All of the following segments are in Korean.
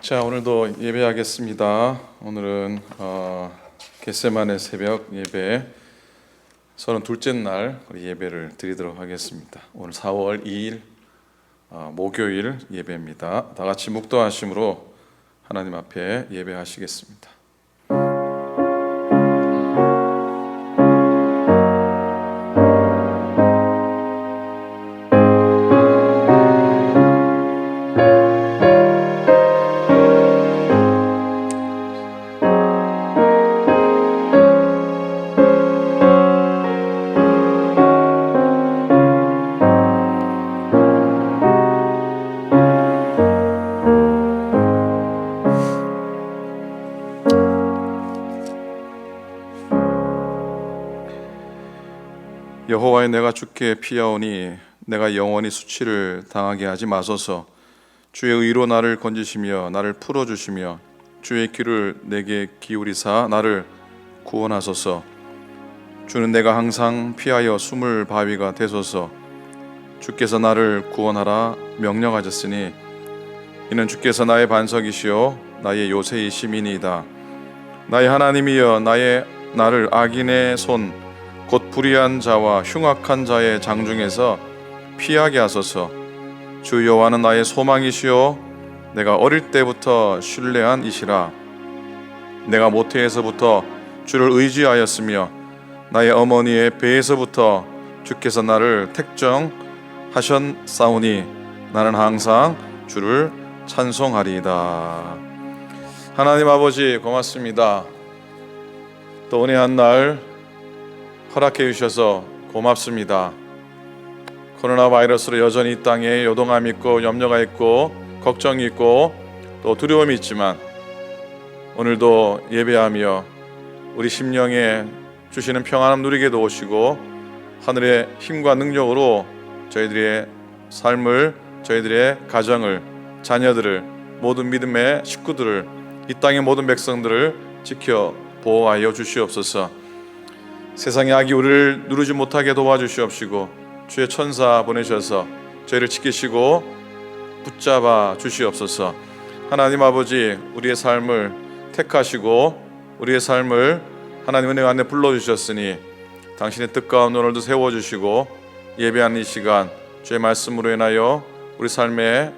자, 오늘도 예배하겠습니다. 오늘은 겟세마네 새벽 예배 32째 날 우리 예배를 드리도록 하겠습니다. 오늘 4월 2일 목요일 예배입니다. 다 같이 묵도하심으로 하나님 앞에 예배하시겠습니다. 여호와여, 내가 주께 피하오니 내가 영원히 수치를 당하게 하지 마소서. 주의 의로 나를 건지시며 나를 풀어주시며 주의 귀를 내게 기울이사 나를 구원하소서. 주는 내가 항상 피하여 숨을 바위가 되소서. 주께서 나를 구원하라 명령하셨으니 이는 주께서 나의 반석이시요 나의 요새이심이니이다. 나의 하나님이여, 나를 악인의 손 곧 불의한 자와 흉악한 자의 장중에서 피하게 하소서. 주 여호와는 나의 소망이시요 내가 어릴 때부터 신뢰한 이시라. 내가 모태에서부터 주를 의지하였으며 나의 어머니의 배에서부터 주께서 나를 택정하셨사오니 나는 항상 주를 찬송하리이다. 하나님 아버지, 고맙습니다. 또 은혜 한 날 허락해 주셔서 고맙습니다. 코로나 바이러스로 여전히 이 땅에 요동함이 있고 염려가 있고 걱정이 있고 또 두려움이 있지만 오늘도 예배하며 우리 심령에 주시는 평안함 누리게 도우시고 하늘의 힘과 능력으로 저희들의 삶을, 저희들의 가정을, 자녀들을, 모든 믿음의 식구들을, 이 땅의 모든 백성들을 지켜 보호하여 주시옵소서. 세상의 악이 우리를 누르지 못하게 도와주시옵시고 주의 천사 보내셔서 저희를 지키시고 붙잡아 주시옵소서. 하나님 아버지, 우리의 삶을 택하시고 우리의 삶을 하나님 은혜 안에 불러주셨으니 당신의 뜻 가운데 오늘도 세워주시고 예배하는 이 시간 주의 말씀으로 인하여 우리 삶에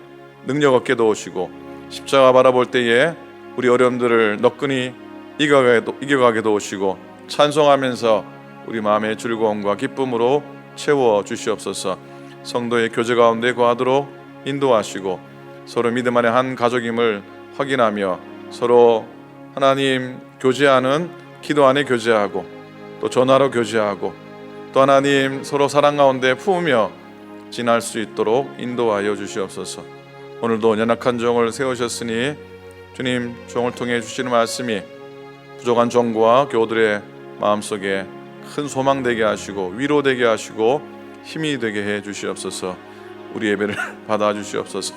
능력 얻게 도우시고 십자가 바라볼 때에 우리 어려움들을 너끈히 이겨가게 도우시고 찬송하면서 우리 마음의 즐거움과 기쁨으로 채워 주시옵소서. 성도의 교제 가운데 거하도록 인도하시고 서로 믿음 안에 한 가족임을 확인하며 서로 하나님 교제하는 기도 안에 교제하고 또 전화로 교제하고 또 하나님 서로 사랑 가운데 품으며 지날 수 있도록 인도하여 주시옵소서. 오늘도 연약한 종을 세우셨으니 주님 종을 통해 주시는 말씀이 부족한 종과 교우들의 마음속에 큰 소망 되게 하시고 위로되게 하시고 힘이 되게 해 주시옵소서. 우리 예배를 받아 주시옵소서.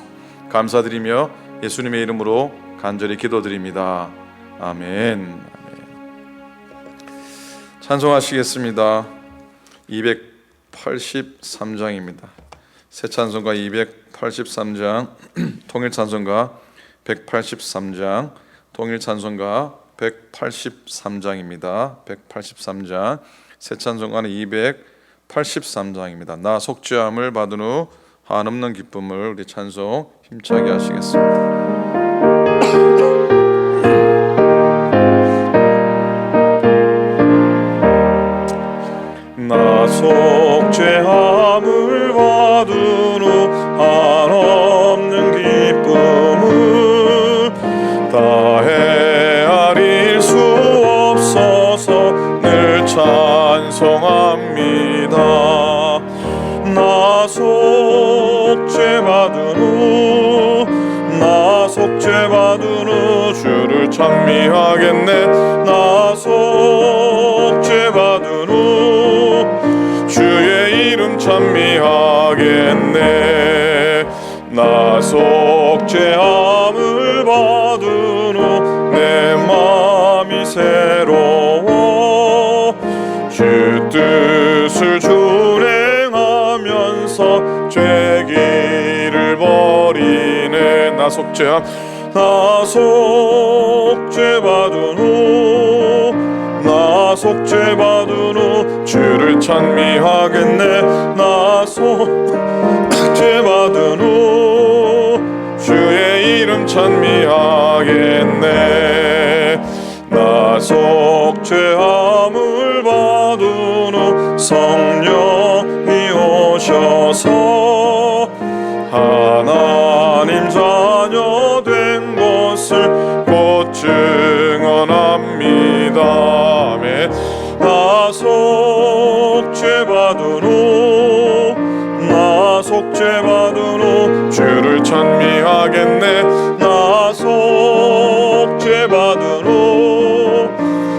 감사드리며 예수님의 이름으로 간절히 기도드립니다. 아멘. 찬송하시겠습니다. 283장입니다. 새 찬송가 283장, 통일 찬송가 183장, 통일 찬송가 183장입니다. 183장, 새 찬송가는 283장입니다. 나 속죄함을 받은 후 한없는 기쁨을 우리 찬송 힘차게 하시겠습니다. 나 속죄함을 받은 후 한없는 기쁨을 다헤아릴 수 없어서 늘 찬송합니다. 나 속죄받은 후 주를 찬미하겠네. 나 속죄받은 후 주의 이름 찬미하겠네. 나 속죄함을 받은 후 내 마음이 새로워 주 뜻을 준행하면서 죄 길을 버리네. 나 속죄함 나 속죄받은 후, 나 속죄받은 후 주를 찬미하겠네. 나 속죄받은 후 주의 이름 찬미하겠네. 나 속죄함을 받은 후 성령이 오셔서 하나님 자녀 된 것을 곧 증언합니다. 아멘. 나 속죄받은 후, 나 속죄받은 후 주를 찬미하겠네. 나 속죄받은 후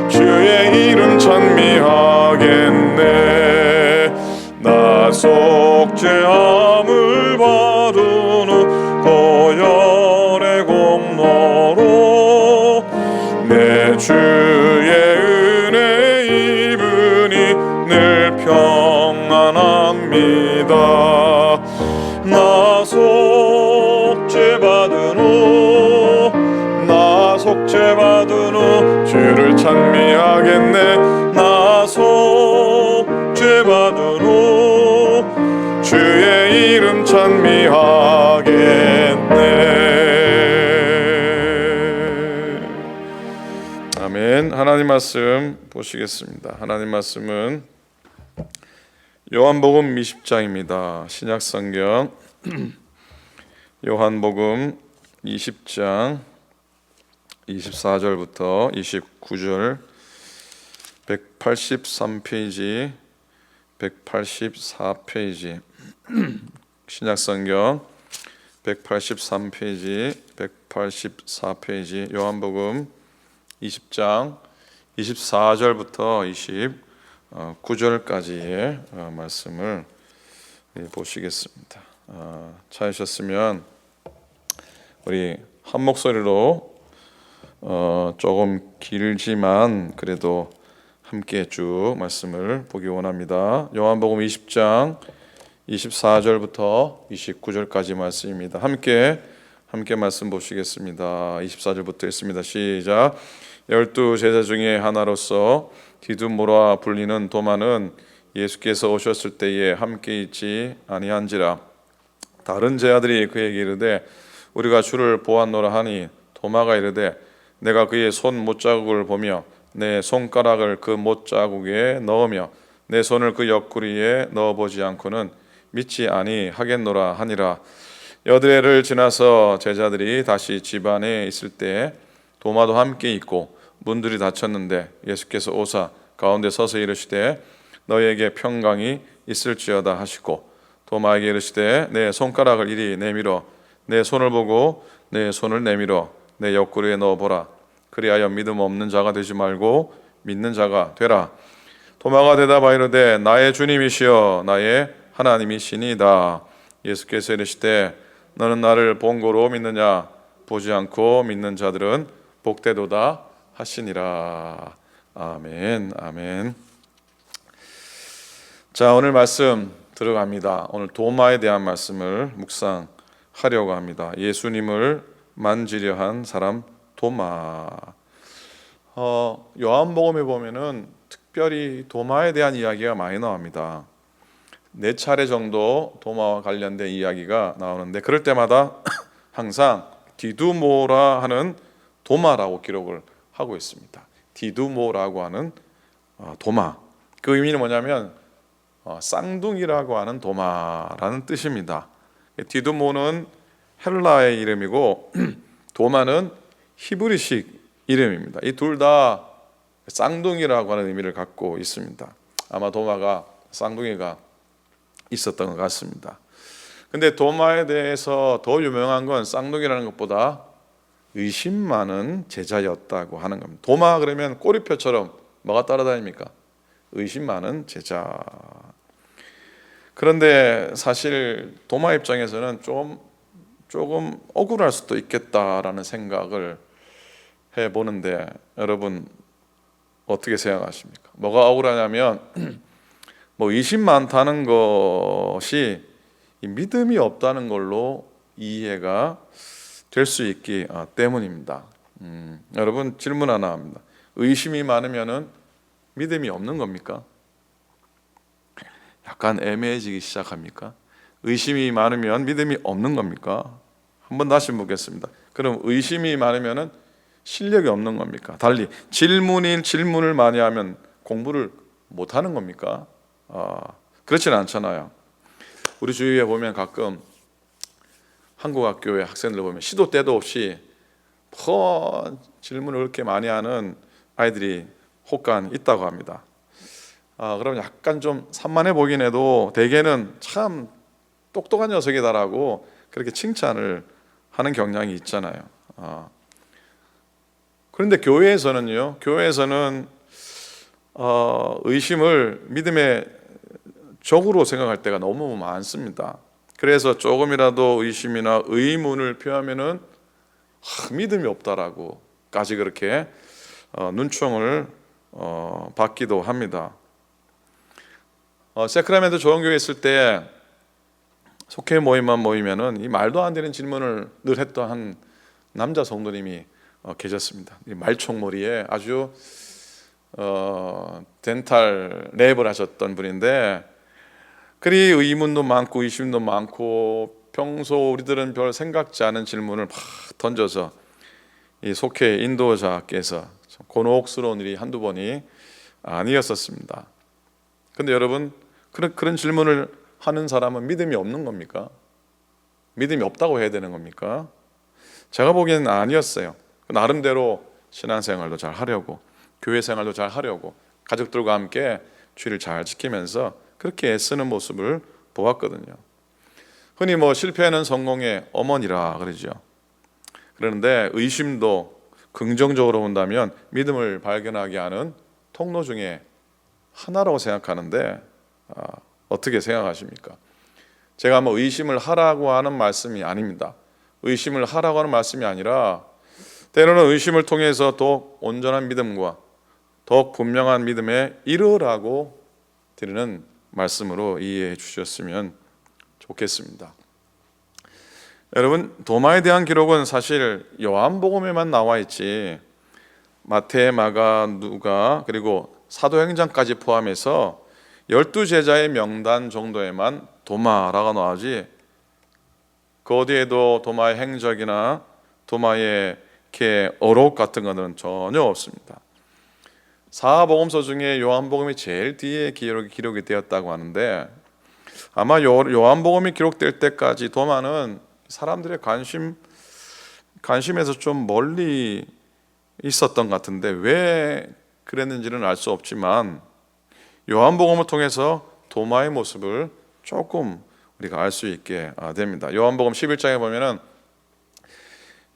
주의 이름 찬미하겠네. 나 속죄함을 받은 후 보혈의 공로로 내 주의 은혜 입으니 늘 평안합니다. 나 속죄받은 후, 나 속죄받은 후 주를 찬미하겠네. 나 속죄받은 후 주의 이름 찬미하겠네. 아멘. 하나님 말씀 보시겠습니다. 하나님 말씀은 요한복음 20장입니다. 신약성경 요한복음 20장 24절부터 29절 183페이지 184페이지 신약성경 183페이지 184페이지 요한복음 20장 24절부터 29절까지의 말씀을 보시겠습니다. 찾으셨으면 우리 한 목소리로 조금 길지만 그래도 함께 쭉 말씀을 보기 원합니다. 요한복음 20장 24절부터 29절까지 말씀입니다. 함께 말씀 보시겠습니다. 24절부터 있습니다. 시작. 12 제자 중에 하나로서 디두모라 불리는 도마는 예수께서 오셨을 때에 함께 있지 아니한지라. 다른 제자들이 그에게 이르되 우리가 주를 보았노라 하니 도마가 이르되 내가 그의 손 못자국을 보며 내 손가락을 그 못자국에 넣으며 내 손을 그 옆구리에 넣어보지 않고는 믿지 아니하겠노라 하니라. 여드레를 지나서 제자들이 다시 집 안에 있을 때 도마도 함께 있고 문들이 닫혔는데 예수께서 오사 가운데 서서 이르시되 너희에게 평강이 있을지어다 하시고 도마에게 이르시되 내 손가락을 이리 내밀어 내 손을 보고 내 손을 내밀어 내 옆구리에 넣어보라. 그리하여 믿음 없는 자가 되지 말고 믿는 자가 되라. 도마가 대답하여 이르되 나의 주님이시여 나의 하나님이시니이다. 예수께서 이르시되 너는 나를 본고로 믿느냐? 보지 않고 믿는 자들은 복되도다 하시니라. 아멘. 아멘. 자, 오늘 말씀 들어갑니다. 오늘 도마에 대한 말씀을 묵상하려고 합니다. 예수님을 만지려 한 사람 도마. 요한복음에 보면은 특별히 도마에 대한 이야기가 많이 나옵니다. 4차례 정도 도마와 관련된 이야기가 나오는데 그럴 때마다 항상 디두모라 하는 도마라고 기록을 하고 있습니다. 디두모라고 하는 도마. 그 의미는 뭐냐면 쌍둥이라고 하는 도마라는 뜻입니다. 디두모는 헬라의 이름이고 도마는 히브리식 이름입니다. 이 둘 다 쌍둥이라고 하는 의미를 갖고 있습니다. 아마 도마가 쌍둥이가 있었던 것 같습니다. 근데 도마에 대해서 더 유명한 건 쌍둥이라는 것보다 의심 많은 제자였다고 하는 겁니다. 도마 그러면 꼬리표처럼 뭐가 따라다닙니까? 의심 많은 제자. 그런데 사실 도마 입장에서는 조금 억울할 수도 있겠다라는 생각을 해보는데 여러분 어떻게 생각하십니까? 뭐가 억울하냐면 의심 많다는 것이 믿음이 없다는 걸로 이해가 될 수 있기 때문입니다. 여러분, 질문 하나 합니다. 의심이 많으면은 믿음이 없는 겁니까? 약간 애매해지기 시작합니까? 의심이 많으면 믿음이 없는 겁니까? 한번 다시 묻겠습니다. 그럼 의심이 많으면은 실력이 없는 겁니까? 달리 질문을 많이 하면 공부를 못 하는 겁니까? 그렇지는 않잖아요. 우리 주위에 보면 가끔 한국 학교의 학생들 보면 시도 때도 없이 질문을 그렇게 많이 하는 아이들이 혹간 있다고 합니다. 그럼 약간 좀 산만해 보긴 해도 대개는 참 똑똑한 녀석이다라고 그렇게 칭찬을 하는 경향이 있잖아요. 그런데 교회에서는 의심을 믿음의 적으로 생각할 때가 너무 많습니다. 그래서 조금이라도 의심이나 의문을 표하면은 믿음이 없다라고까지 그렇게 눈총을 받기도 합니다. 세크라멘토 조원교회 있을 때 속회 모임만 모이면은 이 말도 안 되는 질문을 늘 했던 한 남자 성도님이 계셨습니다. 이 말총머리에 아주 덴탈 랩을 하셨던 분인데, 그리 의문도 많고 의심도 많고 평소 우리들은 별 생각지 않은 질문을 막 던져서 이 속회 인도자께서 곤혹스러운 일이 한두 번이 아니었었습니다. 근데 여러분, 그런 질문을 하는 사람은 믿음이 없는 겁니까? 믿음이 없다고 해야 되는 겁니까? 제가 보기에는 아니었어요. 나름대로 신앙생활도 잘 하려고, 교회 생활도 잘 하려고, 가족들과 함께 주의를 잘 지키면서 그렇게 애쓰는 모습을 보았거든요. 흔히 실패하는 성공의 어머니라 그러죠. 그런데 의심도 긍정적으로 본다면 믿음을 발견하게 하는 통로 중에 하나라고 생각하는데 어떻게 생각하십니까? 제가 의심을 하라고 하는 말씀이 아닙니다. 의심을 하라고 하는 말씀이 아니라 때로는 의심을 통해서 더욱 온전한 믿음과 더욱 분명한 믿음에 이르라고 드리는 말씀으로 이해해 주셨으면 좋겠습니다. 여러분, 도마에 대한 기록은 사실 요한복음에만 나와 있지 마태, 마가, 누가 그리고 사도행전까지 포함해서 12제자의 명단 정도에만 도마라고 나오지 그 어디에도 도마의 행적이나 도마의 이렇게 어록 같은 것은 전혀 없습니다. 사복음서 중에 요한복음이 제일 뒤에 기록이 되었다고 하는데, 아마 요한복음이 기록될 때까지 도마는 사람들의 관심에서 좀 멀리 있었던 것 같은데 왜 그랬는지는 알 수 없지만 요한복음을 통해서 도마의 모습을 조금 우리가 알 수 있게 됩니다. 요한복음 11장에 보면은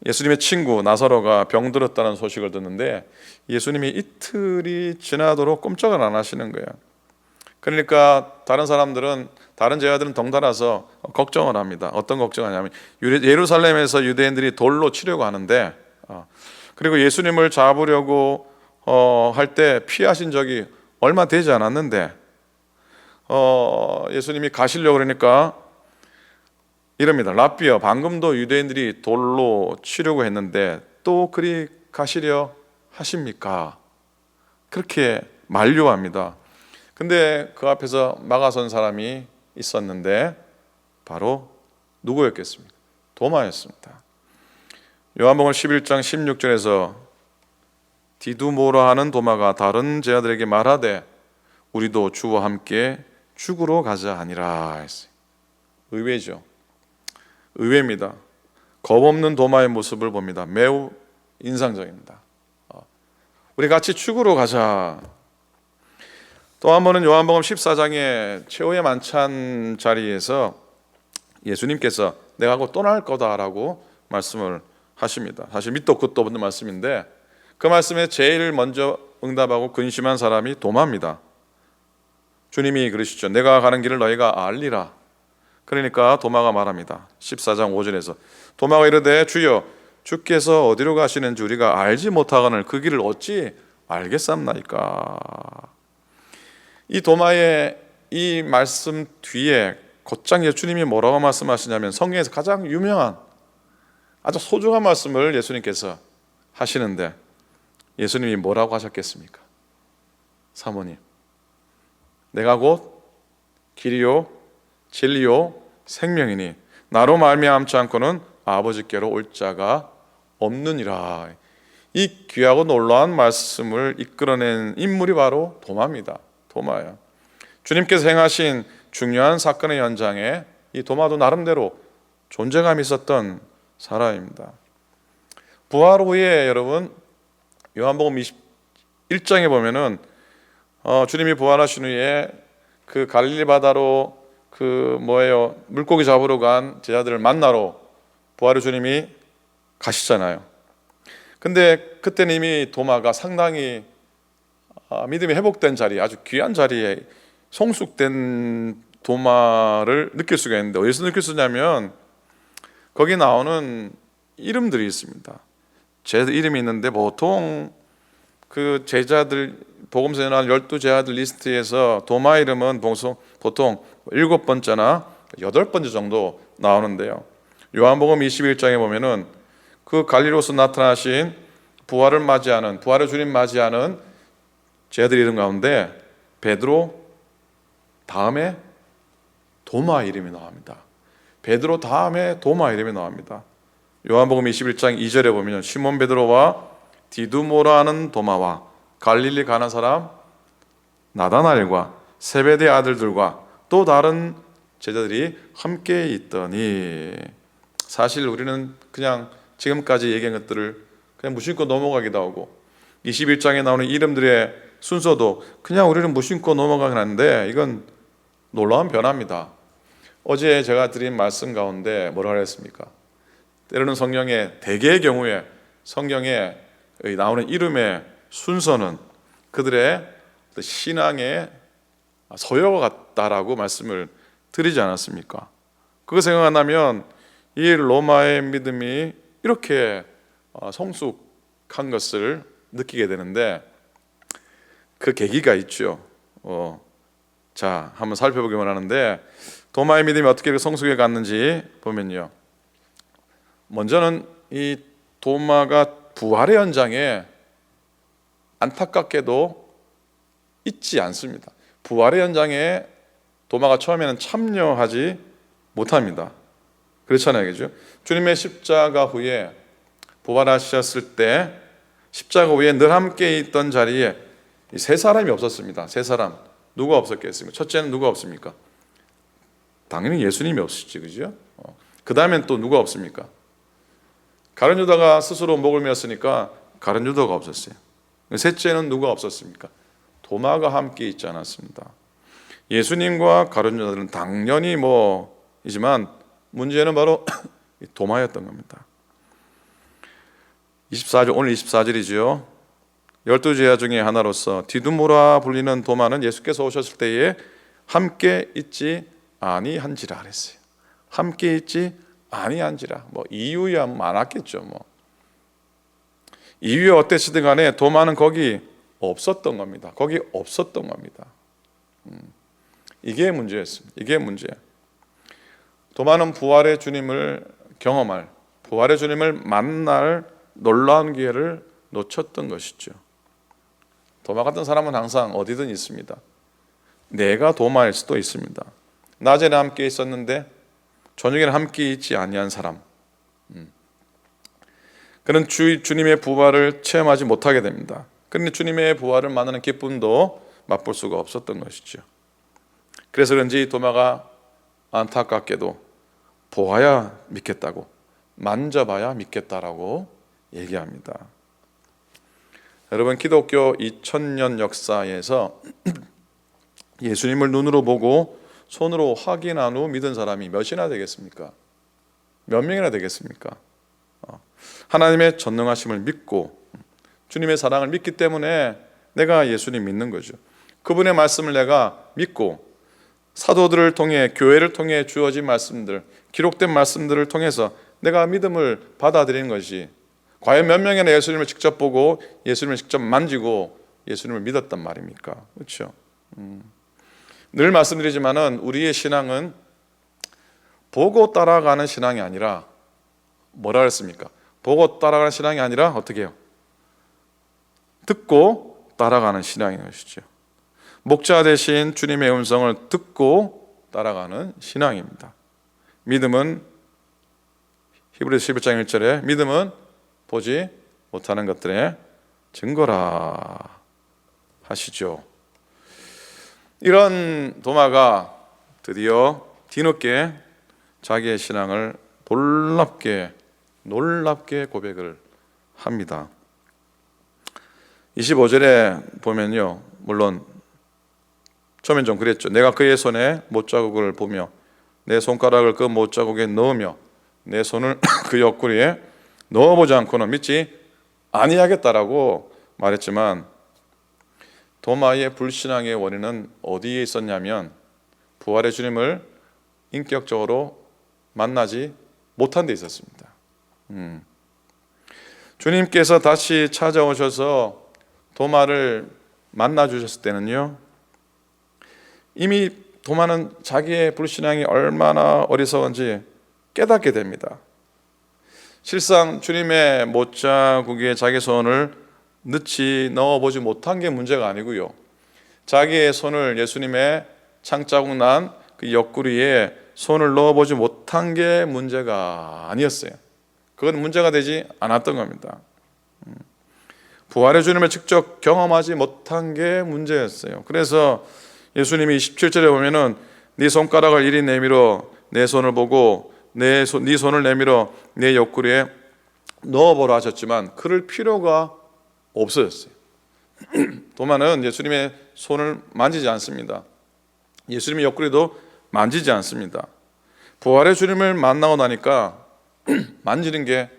예수님의 친구 나사로가 병들었다는 소식을 듣는데 예수님이 이틀이 지나도록 꼼짝을 안 하시는 거예요. 그러니까 다른 제자들은 덩달아서 걱정을 합니다. 어떤 걱정을 하냐면 예루살렘에서 유대인들이 돌로 치려고 하는데 그리고 예수님을 잡으려고 할 때 피하신 적이 얼마 되지 않았는데 예수님이 가시려고 그러니까 이럽니다. 랍비여, 방금도 유대인들이 돌로 치려고 했는데 또 그리 가시려 하십니까? 그렇게 만류합니다. 근데 그 앞에서 막아선 사람이 있었는데 바로 누구였겠습니까? 도마였습니다. 요한복음 11장 16절에서 디두모라 하는 도마가 다른 제자들에게 말하되 우리도 주와 함께 죽으러 가자 하니라 했어요. 의외죠. 의외입니다. 겁없는 도마의 모습을 봅니다. 매우 인상적입니다. 우리 같이 죽으러 가자. 또 한 번은 요한복음 14장의 최후의 만찬 자리에서 예수님께서 내가 곧 떠날 거다라고 말씀을 하십니다. 사실 밑도 끝도 없는 말씀인데 그 말씀에 제일 먼저 응답하고 근심한 사람이 도마입니다. 주님이 그러시죠. 내가 가는 길을 너희가 알리라. 그러니까 도마가 말합니다. 14장 5절에서 도마가 이르되 주여 주께서 어디로 가시는지 우리가 알지 못하거늘 그 길을 어찌 알겠삼나이까. 이 도마의 이 말씀 뒤에 곧장 예수님이 뭐라고 말씀하시냐면 성경에서 가장 유명한 아주 소중한 말씀을 예수님께서 하시는데 예수님이 뭐라고 하셨겠습니까? 사모님, 내가 곧 길이요 진리요 생명이니 나로 말미암지 않고는 아버지께로 올 자가 없느니라. 이 귀하고 놀라운 말씀을 이끌어낸 인물이 바로 도마입니다. 도마야. 주님께서 행하신 중요한 사건의 현장에 이 도마도 나름대로 존재감이 있었던 사람입니다. 부활 후에 여러분 요한복음 21장에 보면은 주님이 부활하신 후에 그 갈릴리 바다로 물고기 잡으러 간 제자들을 만나러 부활의 주님이 가시잖아요. 근데 그때는 이미 도마가 상당히 믿음이 회복된 자리, 아주 귀한 자리에 성숙된 도마를 느낄 수가 있는데 어디서 느낄 수 있냐면 거기 나오는 이름들이 있습니다. 제자들 이름이 있는데 보통 그 제자들 복음서에 나온 12제자들 리스트에서 도마 이름은 보통 7번째나 8번째 정도 나오는데요. 요한복음 21장에 보면은 그 갈릴리로서 나타나신 부활의 주님 맞이하는 제자들 이름 가운데 베드로 다음에 도마 이름이 나옵니다. 베드로 다음에 도마 이름이 나옵니다. 요한복음 21장 2절에 보면 시몬 베드로와 디두모라 하는 도마와 갈릴리 가는 사람 나다나엘과 세베대 아들들과 또 다른 제자들이 함께 있더니, 사실 우리는 그냥 지금까지 얘기한 것들을 그냥 무심코 넘어가기도 하고 21장에 나오는 이름들의 순서도 그냥 우리는 무심코 넘어가긴 하는데 이건 놀라운 변화입니다. 어제 제가 드린 말씀 가운데 뭐라 그랬습니까? 때로는 성경의 대개의 경우에 성경에 나오는 이름의 순서는 그들의 신앙의 서열과 같다라고 말씀을 드리지 않았습니까? 그거 생각한다면 이 로마의 믿음이 이렇게 성숙한 것을 느끼게 되는데 그 계기가 있죠. 자, 한번 살펴보기만 하는데 도마의 믿음이 어떻게 성숙해 갔는지 보면요. 먼저는 이 도마가 부활의 현장에 안타깝게도 있지 않습니다. 부활의 현장에 도마가 처음에는 참여하지 못합니다. 그렇잖아요, 그죠? 주님의 십자가 후에 부활하셨을 때 십자가 후에 늘 함께 있던 자리에 세 사람이 없었습니다. 세 사람. 누가 없었겠습니까? 첫째는 누가 없습니까? 당연히 예수님이 없으시지, 그죠? 그 다음엔 또 누가 없습니까? 가룟 유다가 스스로 목을 메었으니까 가룟 유다가 없었어요. 셋째는 누가 없었습니까? 도마가 함께 있지 않았습니다. 예수님과 가룟 유다는 당연히 이지만 문제는 바로 도마였던 겁니다. 24절, 오늘 24절이죠. 12제자 중에 하나로서 디두모라 불리는 도마는 예수께서 오셨을 때에 함께 있지 아니한지라 그랬어요. 함께 있지 아니한지라. 이유야 많았겠죠. 이유에 어땠든 간에 도마는 거기 없었던 겁니다. 거기 없었던 겁니다. 이게 문제였습니다. 이게 문제야. 도마는 부활의 주님을 경험할, 부활의 주님을 만날 놀라운 기회를 놓쳤던 것이죠. 도마 같은 사람은 항상 어디든 있습니다. 내가 도마일 수도 있습니다. 낮에는 함께 있었는데 저녁에는 함께 있지 아니한 사람. 그는 주님의 부활을 체험하지 못하게 됩니다. 그런데 주님의 부활을 만나는 기쁨도 맛볼 수가 없었던 것이죠. 그래서 그런지 도마가 안타깝게도 보아야 믿겠다고, 만져봐야 믿겠다라고 얘기합니다. 여러분, 기독교 2000년 역사에서 예수님을 눈으로 보고 손으로 확인한 후 믿은 사람이 몇이나 되겠습니까? 몇 명이나 되겠습니까? 하나님의 전능하심을 믿고 주님의 사랑을 믿기 때문에 내가 예수님 믿는 거죠. 그분의 말씀을 내가 믿고 사도들을 통해, 교회를 통해 주어진 말씀들, 기록된 말씀들을 통해서 내가 믿음을 받아들이는 것이, 과연 몇 명이나 예수님을 직접 보고 예수님을 직접 만지고 예수님을 믿었단 말입니까? 그렇죠? 늘 말씀드리지만은 우리의 신앙은 보고 따라가는 신앙이 아니라 뭐라 그랬습니까? 보고 따라가는 신앙이 아니라 어떻게 해요? 듣고 따라가는 신앙인 것이죠. 목자 대신 주님의 음성을 듣고 따라가는 신앙입니다. 믿음은 히브리서 11장 1절에 믿음은 보지 못하는 것들의 증거라 하시죠. 이런 도마가 드디어 뒤늦게 자기의 신앙을 놀랍게 고백을 합니다. 25절에 보면요, 물론 처음엔 좀 그랬죠. 내가 그의 손에 못자국을 보며 내 손가락을 그 못자국에 넣으며 내 손을 그 옆구리에 넣어보지 않고는 믿지 아니하겠다라고 말했지만, 도마의 불신앙의 원인은 어디에 있었냐면 부활의 주님을 인격적으로 만나지 못한 데 있었습니다. 주님께서 다시 찾아오셔서 도마를 만나 주셨을 때는요, 이미 도마는 자기의 불신앙이 얼마나 어리석은지 깨닫게 됩니다. 실상 주님의 못자국에 자기 손을 넣어보지 못한 게 문제가 아니고요, 자기의 손을 예수님의 창자국 난 그 옆구리에 손을 넣어보지 못한 게 문제가 아니었어요. 그건 문제가 되지 않았던 겁니다. 부활의 주님을 직접 경험하지 못한 게 문제였어요. 그래서 예수님이 17절에 보면은 네 손가락을 이리 내밀어 내 손을 보고 네 손을 내밀어 내 옆구리에 넣어보라 하셨지만 그럴 필요가 없어졌어요. 도마는 예수님의 손을 만지지 않습니다. 예수님의 옆구리도 만지지 않습니다. 부활의 주님을 만나고 나니까 만지는 게,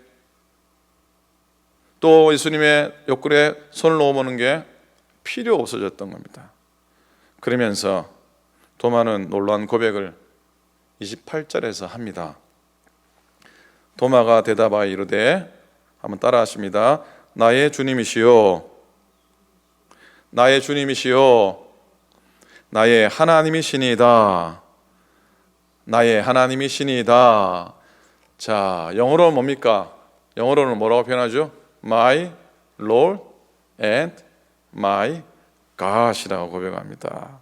또 예수님의 옆구리에 손을 넣어보는 게 필요 없어졌던 겁니다. 그러면서 도마는 놀라운 고백을 28절에서 합니다. 도마가 대답하여 이르되, 한번 따라 하십니다. 나의 주님이시요 나의 주님이시요 나의 하나님이시니이다. 나의 하나님이시니이다. 자, 영어로는 뭡니까? 영어로는 뭐라고 표현하죠? My Lord and my God이라고 고백합니다.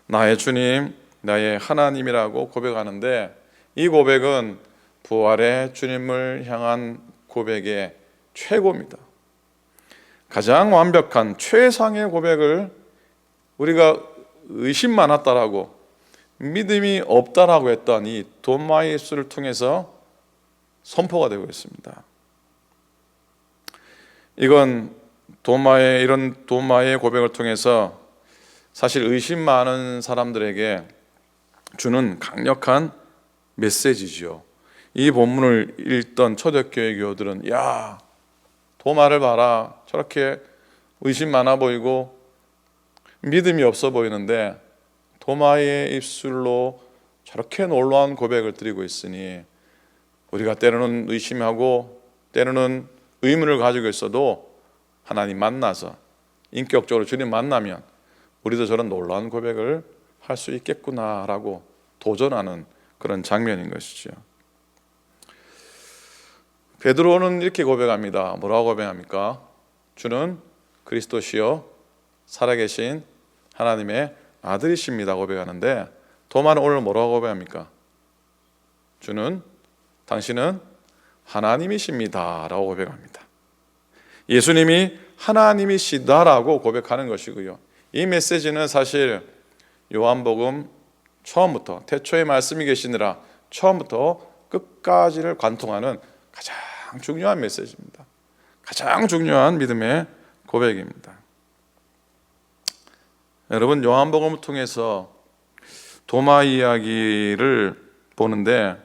나의 주님, 나의 하나님이라고 고백하는데, 이 고백은 부활의 주님을 향한 고백의 최고입니다. 가장 완벽한 최상의 고백을 우리가 의심 많았다라고, 믿음이 없다라고 했던 이 도마의 입술을 통해서 선포가 되고 있습니다. 이건 이런 도마의 고백을 통해서 사실 의심 많은 사람들에게 주는 강력한 메시지죠. 이 본문을 읽던 초대교회 교우들은, 야, 도마를 봐라, 저렇게 의심 많아 보이고 믿음이 없어 보이는데 도마의 입술로 저렇게 놀라운 고백을 드리고 있으니 우리가 때로는 의심하고 때로는 의문을 가지고 있어도 하나님 만나서 인격적으로 주님 만나면 우리도 저런 놀라운 고백을 할 수 있겠구나라고 도전하는 그런 장면인 것이죠. 베드로는 이렇게 고백합니다. 뭐라고 고백합니까? 주는 그리스도시요 살아계신 하나님의 아들이십니다 고백하는데, 도마는 오늘 뭐라고 고백합니까? 당신은 하나님이십니다 라고 고백합니다. 예수님이 하나님이시다라고 고백하는 것이고요, 이 메시지는 사실 요한복음 처음부터 태초에 말씀이 계시니라 처음부터 끝까지를 관통하는 가장 중요한 메시지입니다. 가장 중요한 믿음의 고백입니다. 여러분, 요한복음을 통해서 도마 이야기를 보는데,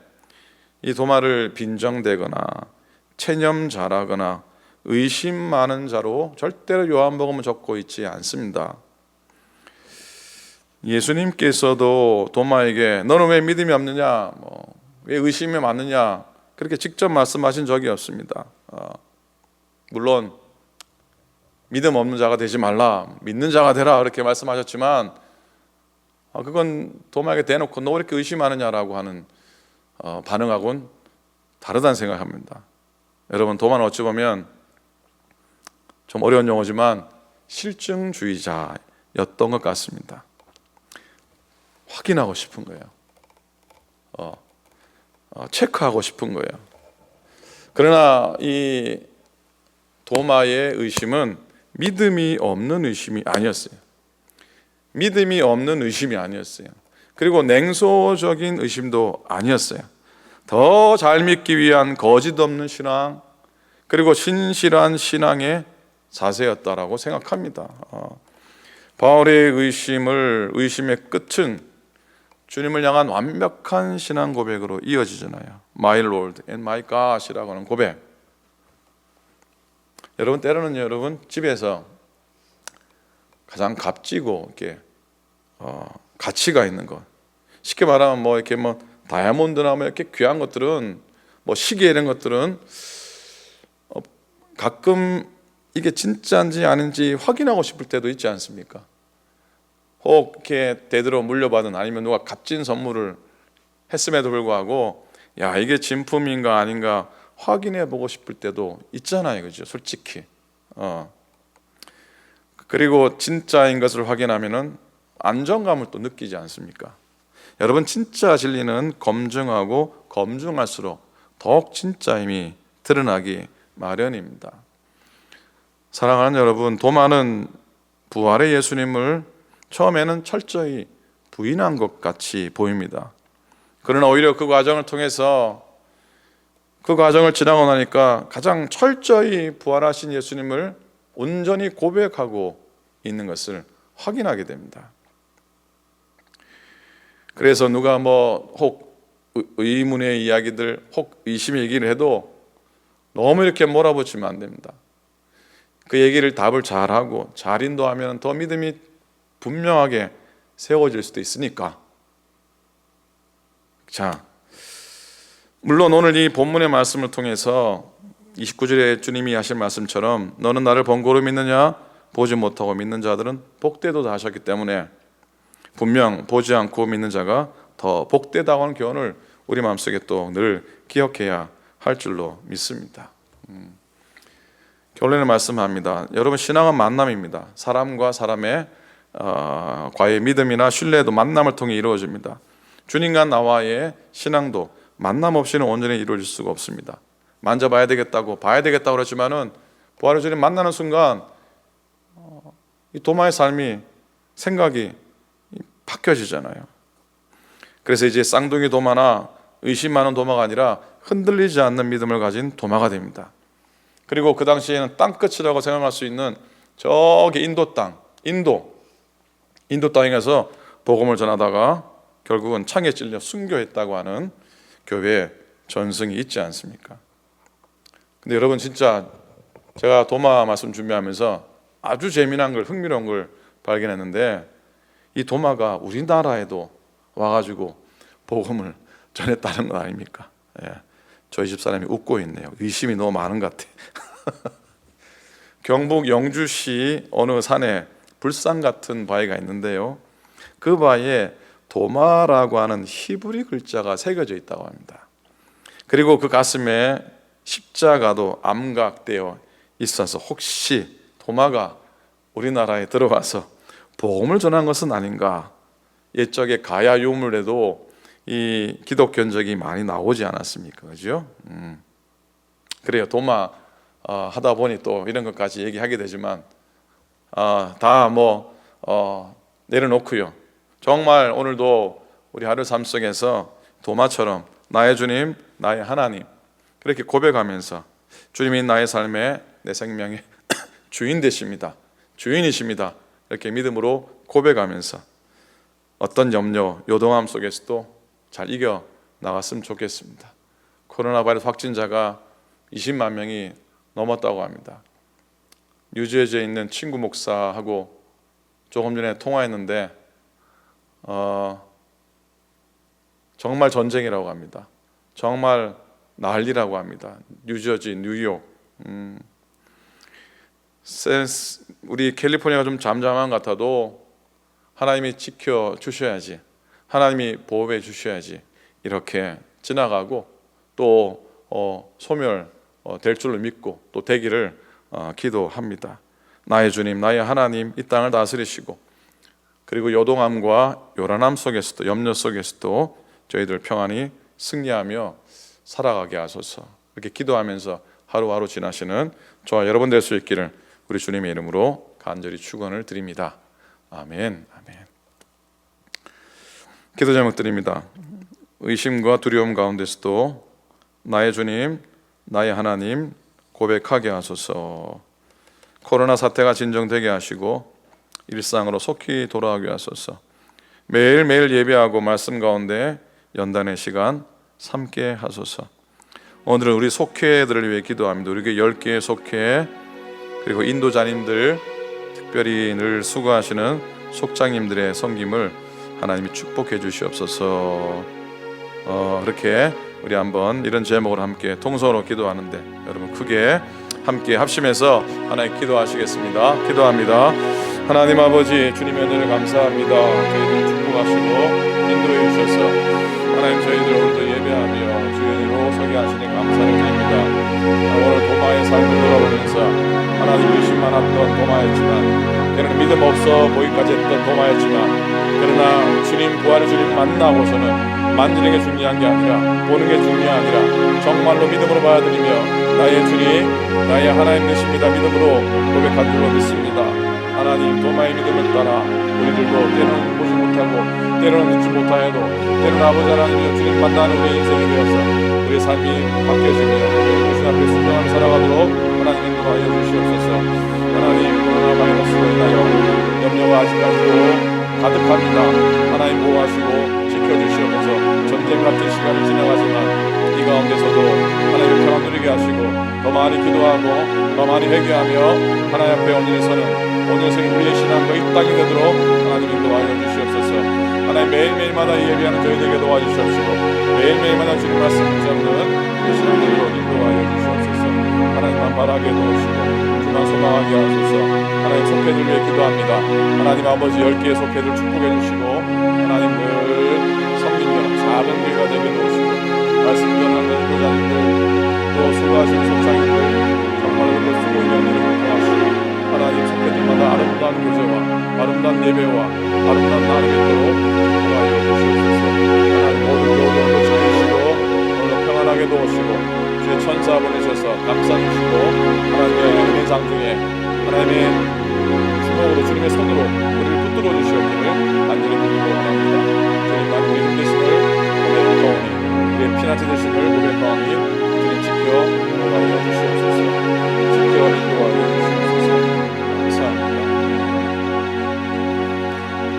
이 도마를 빈정대거나 체념자라거나 의심 많은 자로 절대로 요한복음은 적고 있지 않습니다. 예수님께서도 도마에게 너는 왜 믿음이 없느냐, 왜 의심이 많느냐, 그렇게 직접 말씀하신 적이 없습니다. 물론 믿음 없는 자가 되지 말라, 믿는 자가 되라 그렇게 말씀하셨지만, 그건 도마에게 대놓고 너 왜 이렇게 의심하느냐라고 하는 반응하고는 다르다는 생각합니다. 여러분, 도마는 어찌 보면 좀 어려운 용어지만 실증주의자였던 것 같습니다. 확인하고 싶은 거예요. 체크하고 싶은 거예요. 그러나 이 도마의 의심은 믿음이 없는 의심이 아니었어요. 믿음이 없는 의심이 아니었어요. 그리고 냉소적인 의심도 아니었어요. 더 잘 믿기 위한 거짓 없는 신앙, 그리고 신실한 신앙의 자세였다라고 생각합니다. 바울의 의심의 끝은 주님을 향한 완벽한 신앙 고백으로 이어지잖아요. My Lord and my God이라고 하는 고백. 여러분, 때로는요, 여러분 집에서 가장 값지고 이렇게 가치가 있는 것, 쉽게 말하면 뭐 이렇게 뭐 다이아몬드나 뭐 이렇게 귀한 것들은, 뭐 시계 이런 것들은 가끔 이게 진짜인지 아닌지 확인하고 싶을 때도 있지 않습니까? 혹 이렇게 대대로 물려받은, 아니면 누가 값진 선물을 했음에도 불구하고 야, 이게 진품인가 아닌가 확인해 보고 싶을 때도 있잖아요, 그죠? 솔직히. 그리고 진짜인 것을 확인하면은 안정감을 또 느끼지 않습니까? 여러분, 진짜 진리는 검증하고 검증할수록 더욱 진짜임이 드러나기 마련입니다. 사랑하는 여러분, 도마는 부활의 예수님을 처음에는 철저히 부인한 것 같이 보입니다. 그러나 오히려 그 과정을 통해서, 그 과정을 지나고 나니까 가장 철저히 부활하신 예수님을 온전히 고백하고 있는 것을 확인하게 됩니다. 그래서 누가 뭐 혹 의문의 이야기들, 혹 의심의 얘기를 해도 너무 이렇게 몰아붙이면 안 됩니다. 그 얘기를 답을 잘하고 잘 인도하면 더 믿음이 분명하게 세워질 수도 있으니까. 자, 물론 오늘 이 본문의 말씀을 통해서 29절에 주님이 하신 말씀처럼 너는 나를 번거로 믿느냐? 보지 못하고 믿는 자들은 복되도다 하셨기 때문에 분명 보지 않고 믿는 자가 더 복되다고 하는 교훈을 우리 마음속에 또 늘 기억해야 할 줄로 믿습니다. 결론을 말씀합니다. 여러분, 신앙은 만남입니다. 사람과 사람의 과의 믿음이나 신뢰도 만남을 통해 이루어집니다. 주님과 나와의 신앙도 만남 없이는 온전히 이루어질 수가 없습니다. 만져봐야 되겠다고, 봐야 되겠다고 그러지만은 부활의 주님 만나는 순간 이 도마의 삶이, 생각이 바뀌어지잖아요. 그래서 이제 쌍둥이 도마나 의심 많은 도마가 아니라 흔들리지 않는 믿음을 가진 도마가 됩니다. 그리고 그 당시에는 땅끝이라고 생각할 수 있는 저기 인도 땅, 인도 땅에서 복음을 전하다가 결국은 창에 찔려 순교했다고 하는 교회 전승이 있지 않습니까? 근데 여러분, 진짜 제가 도마 말씀 준비하면서 아주 재미난 걸, 흥미로운 걸 발견했는데, 이 도마가 우리나라에도 와가지고 복음을 전했다는 거 아닙니까? 예. 저희 집 사람이 웃고 있네요. 의심이 너무 많은 것 같아. 경북 영주시 어느 산에 불상 같은 바위가 있는데요, 그 바위에 도마라고 하는 히브리 글자가 새겨져 있다고 합니다. 그리고 그 가슴에 십자가도 암각되어 있어서 혹시 도마가 우리나라에 들어와서 복음을 전한 것은 아닌가. 옛적에 가야 유물에도 이 기독교 흔적이 많이 나오지 않았습니까? 그죠? 그래요. 도마 하다 보니 또 이런 것까지 얘기하게 되지만 다 내려놓고요. 정말 오늘도 우리 하루 삶 속에서 도마처럼 나의 주님, 나의 하나님 그렇게 고백하면서 주님이 나의 삶에, 내 생명의 주인 되십니다, 주인이십니다, 이렇게 믿음으로 고백하면서 어떤 염려, 요동함 속에서도 잘 이겨 나갔으면 좋겠습니다. 코로나 바이러스 확진자가 20만 명이 넘었다고 합니다. 뉴저지에 있는 친구 목사하고 조금 전에 통화했는데 정말 전쟁이라고 합니다. 정말 난리라고 합니다. 뉴저지, 뉴욕. 우리 캘리포니아가 좀 잠잠한 것 같아도 하나님이 지켜주셔야지, 하나님이 보호해 주셔야지 이렇게 지나가고 또 소멸 될 줄로 믿고 또 되기를 기도합니다. 나의 주님, 나의 하나님, 이 땅을 다스리시고 그리고 요동함과 요란함 속에서도 염려 속에서도 저희들 평안히 승리하며 살아가게 하소서. 이렇게 기도하면서 하루하루 지나시는 저와 여러분 될 수 있기를 우리 주님의 이름으로 간절히 축원을 드립니다. 아멘. 아멘. 기도 제목드립니다. 의심과 두려움 가운데서도 나의 주님, 나의 하나님 고백하게 하소서. 코로나 사태가 진정되게 하시고 일상으로 속히 돌아가게 하소서. 매일매일 예배하고 말씀 가운데 연단의 시간 삼게 하소서. 오늘은 우리 속회들을 위해 기도합니다. 우리 교회 10개의 속회 그리고 인도자님들 특별히 늘 수고하시는 속장님들의 섬김을 하나님이 축복해 주시옵소서. 이렇게 우리 한번 이런 제목으로 함께 통성으로 기도하는데 여러분 크게 함께 합심해서 하나님 기도하시겠습니다. 기도합니다. 하나님 아버지 주님의 은혜를 감사합니다. 저희들 축복하시고 인도해 주셔서 하나님 저희들 오늘도 예배하며 주의 은혜로 서게 하시니 감사를 드립니다. 오늘 도마의 삶을 돌아보면서 하나님 의심 많았던 도마였지만 때로는 믿음 없어 보기까지 했던 도마였지만 그러나 주님 부활의 주님 만나고서는 만지는 게 중요한 게 아니라 보는 게 중요한 게 아니라 정말로 믿음으로 받아들이며 나의 주님 나의 하나님 되십니다 믿음으로 고백한 줄로 믿습니다. 하나님 도마의 믿음을 따라 우리들도 때로는 보지 못하고 때로는 듣지 못하여도 때로는 아버지 하나님이여 주님 만나는 우리의 인생이 되어서 우리의 삶이 바뀌어지며 주님 앞에 순종하며 살아가도록 하나님 인도하여 주시옵소서. 하나님 코로나 바이러스로 인하여 염려가 아직까지도 가득합니다. 하나님 보호하시고 지켜주시옵소서. 전쟁 같은 시간을 지나가지만 이 가운데서도 하나님의 평안 누리게 하시고 더 많이 기도하고 더 많이 회개하며 하나님 앞에 온전해서는 온전히 우리의 신앙과 이 땅이 되도록 하나님 인도하여 주시옵소서. 하나님 매일매일마다 예배하는 저희들에게 도와주시옵시고 매일매일마다 주님 말씀 붙잡는 우리 신앙들로 인도하여 주시옵소서. 하나님만 바라게 도우시고 주만 소망하게 하소서. 하나님 속회들 위해 기도합니다. 하나님 아버지 10개의 속회들 축복해 주시고 하나님 늘 섬기며 작은 교회가 되게 도우시고 말씀 전하는 인도자님들 또 수고하시는 속상인들 정말로 그 수고 인연들을 도와주시고 하나님 속회들마다 아름다운 교제와 아름다운 예배와 아름다운 나눔이 있도록 도와여 주시옵소서. 하나님 모든 교우들도 지키시고 오늘도 평안하게 도우시고 주의 천사 보내셔서 감싸주시고 하나님의 은혜 장중에 하나님의 주먹으로 주님의 손으로 우리를 붙들어 주시옵기를 간절히 기도합니다. 주님만 우리 힘내심을 고백하오니 우리의 피난처 되심을 고백하오니 주님 지켜 인도하여 주시옵소서. 지켜 인도하여 주시옵소서. 감사합니다.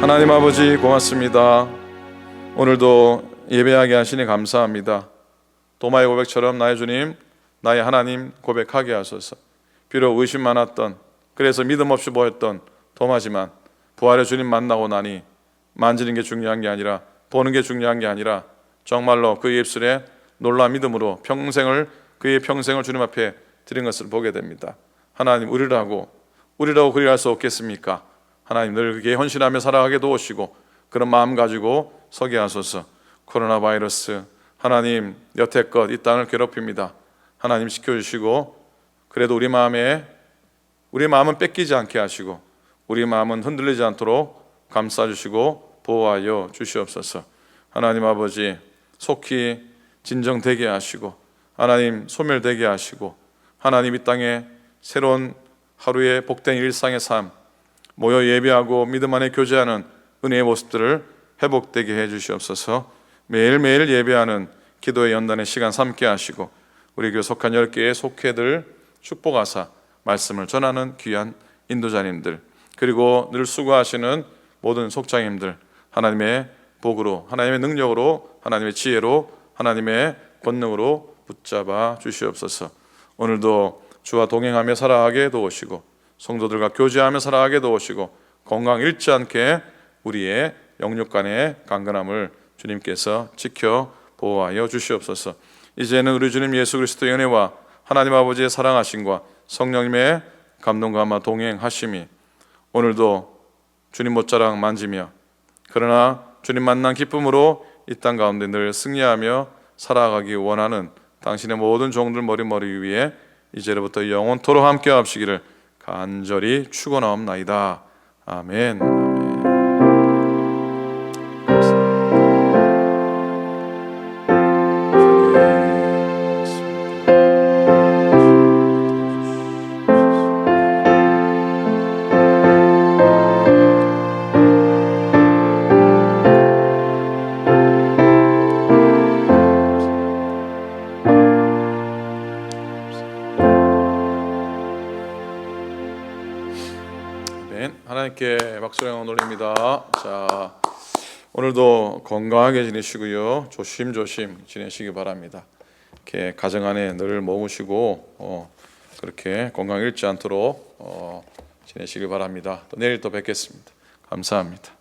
하나님 아버지 고맙습니다. 오늘도 예배하게 하시니 감사합니다. 도마의 고백처럼 나의 주님, 나의 하나님 고백하게 하소서. 비록 의심 많았던 그래서 믿음 없이 보였던 도마지만 부활의 주님 만나고 나니 만지는 게 중요한 게 아니라 보는 게 중요한 게 아니라 정말로 그의 입술에 놀라운 믿음으로 그의 평생을 주님 앞에 드린 것을 보게 됩니다. 하나님 우리라고 그리할 수 없겠습니까? 하나님 늘 그게 헌신하며 살아가게 도우시고 그런 마음 가지고 서게 하소서. 코로나 바이러스 하나님 여태껏 이 땅을 괴롭힙니다. 하나님 지켜주시고 그래도 우리 마음은 뺏기지 않게 하시고 우리 마음은 흔들리지 않도록 감싸주시고 보호하여 주시옵소서. 하나님 아버지 속히 진정되게 하시고 하나님 소멸되게 하시고 하나님 이 땅에 새로운 하루의 복된 일상의 삶 모여 예배하고 믿음 안에 교제하는 은혜의 모습들을 회복되게 해주시옵소서. 매일매일 예배하는 기도의 연단의 시간 삼게 하시고 우리 교회 속한 10개의 속회들 축복하사 말씀을 전하는 귀한 인도자님들 그리고 늘 수고하시는 모든 속장님들 하나님의 복으로 하나님의 능력으로 하나님의 지혜로 하나님의 권능으로 붙잡아 주시옵소서. 오늘도 주와 동행하며 살아가게 도우시고 성도들과 교제하며 살아가게 도우시고 건강 잃지 않게 우리의 영육간의 강건함을 주님께서 지켜 보호하여 주시옵소서. 이제는 우리 주님 예수 그리스도의 은혜와 하나님 아버지의 사랑하심과 성령님의 감동과 동행하심이 오늘도 주님 못자락 만지며 그러나 주님 만난 기쁨으로 이 땅 가운데 늘 승리하며 살아가기 원하는 당신의 모든 종들 머리 위에 이제로부터 영원토록 함께 하시기를 간절히 축원하옵나이다. 아멘. 하나님께 박수를 올립니다. 자, 오늘도 건강하게 지내시고요. 조심조심 지내시기 바랍니다. 이렇게 가정 안에 늘 머무시고 그렇게 건강 잃지 않도록 지내시기 바랍니다. 또 내일 또 뵙겠습니다. 감사합니다.